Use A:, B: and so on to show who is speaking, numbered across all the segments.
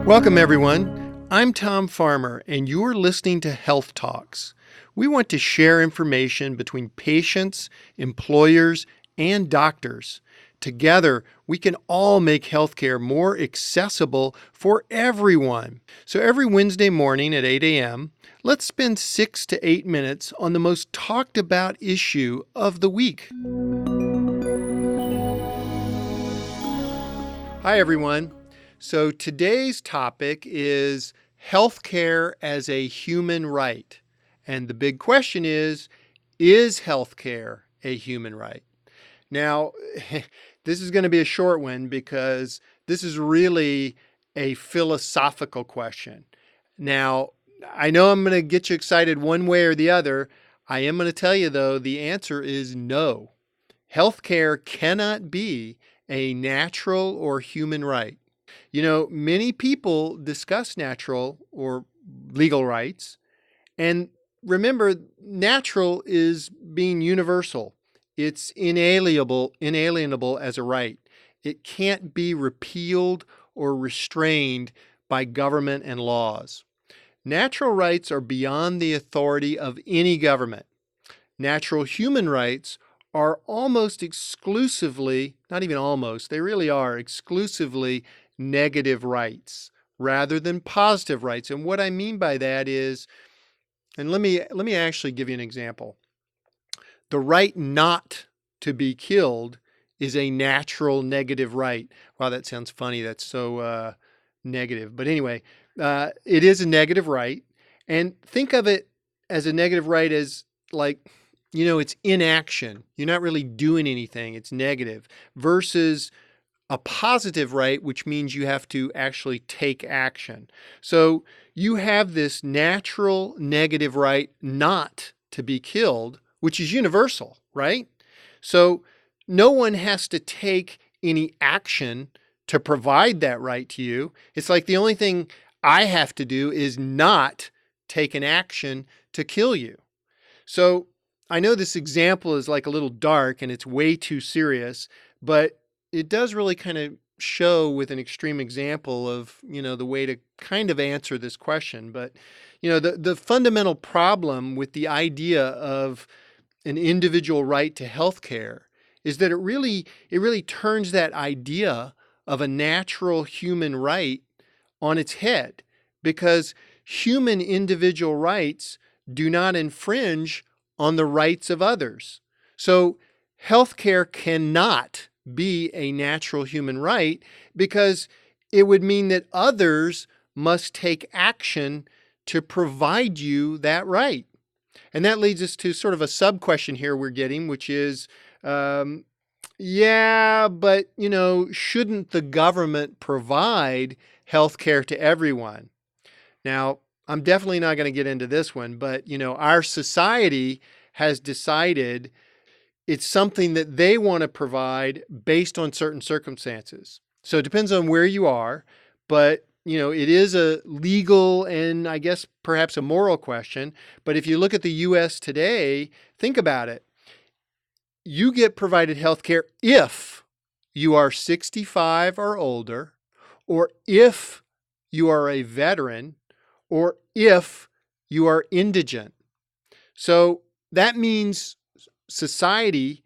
A: Welcome, everyone. I'm Tom Farmer, and you're listening to Health Talks. We want to share information between patients, employers, and doctors. Together, we can all make healthcare more accessible for everyone. So every Wednesday morning at 8 a.m., let's spend 6 to 8 minutes on the most talked about issue of the week. Hi, everyone. So today's topic is healthcare as a human right. And the big question is healthcare a human right? Now, this is going to be a short one because this is really a philosophical question. Now, I know I'm going to get you excited one way or the other. I am going to tell you, though, the answer is no. Healthcare cannot be a natural or human right. You know, many people discuss natural or legal rights. And remember, natural is being universal. It's inalienable as a right. It can't be repealed or restrained by government and laws. Natural rights are beyond the authority of any government. Natural human rights are almost exclusively, not even almost, they really are exclusively negative rights rather than positive rights. And what I mean by that is, and let me actually give you an example. The right not to be killed is a natural negative right. Wow, that sounds funny. That's so negative. But anyway, it is a negative right. And think of it as a negative right as like, it's inaction. You're not really doing anything. It's negative versus a positive right, which means you have to actually take action. So you have this natural negative right not to be killed, which is universal, right? So no one has to take any action to provide that right to you. It's like the only thing I have to do is not take an action to kill you. So I know this example is like a little dark and it's way too serious, but it does really kind of show with an extreme example of, the way to kind of answer this question. But, the fundamental problem with the idea of an individual right to health care is that it really turns that idea of a natural human right on its head, because human individual rights do not infringe on the rights of others. So healthcare cannot be a natural human right because it would mean that others must take action to provide you that right. And that leads us to sort of a sub-question here we're getting, which is, yeah, but, shouldn't the government provide healthcare to everyone? Now, I'm definitely not going to get into this one, but, our society has decided it's something that they want to provide based on certain circumstances. So it depends on where you are, but, it is a legal and I guess perhaps a moral question. But if you look at the U.S. today, think about it. You get provided health care if you are 65 or older, or if you are a veteran, or if you are indigent. So that means society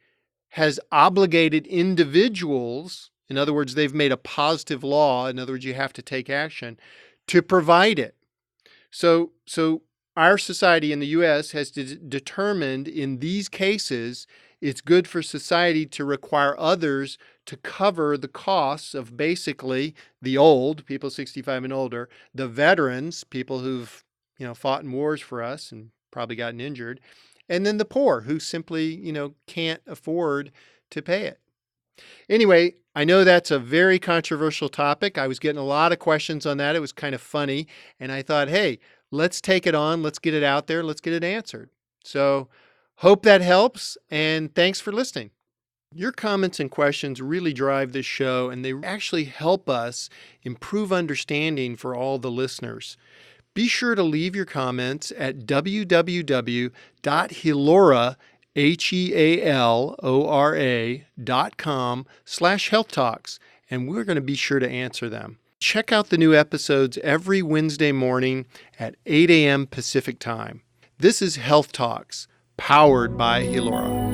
A: has obligated individuals, in other words, they've made a positive law, in other words, you have to take action, to provide it. So our society in the U.S. has determined in these cases it's good for society to require others to cover the costs of basically the old, people 65 and older, the veterans, people who've fought in wars for us and probably gotten injured, and then the poor who simply, can't afford to pay it. Anyway, I know that's a very controversial topic. I was getting a lot of questions on that. It was kind of funny. And I thought, hey, let's take it on. Let's get it out there. Let's get it answered. So hope that helps. And thanks for listening. Your comments and questions really drive this show, and they actually help us improve understanding for all the listeners. Be sure to leave your comments at www.healora.com/health talks, and we're going to be sure to answer them. Check out the new episodes every Wednesday morning at 8 a.m. Pacific Time. This is Health Talks, powered by Helora.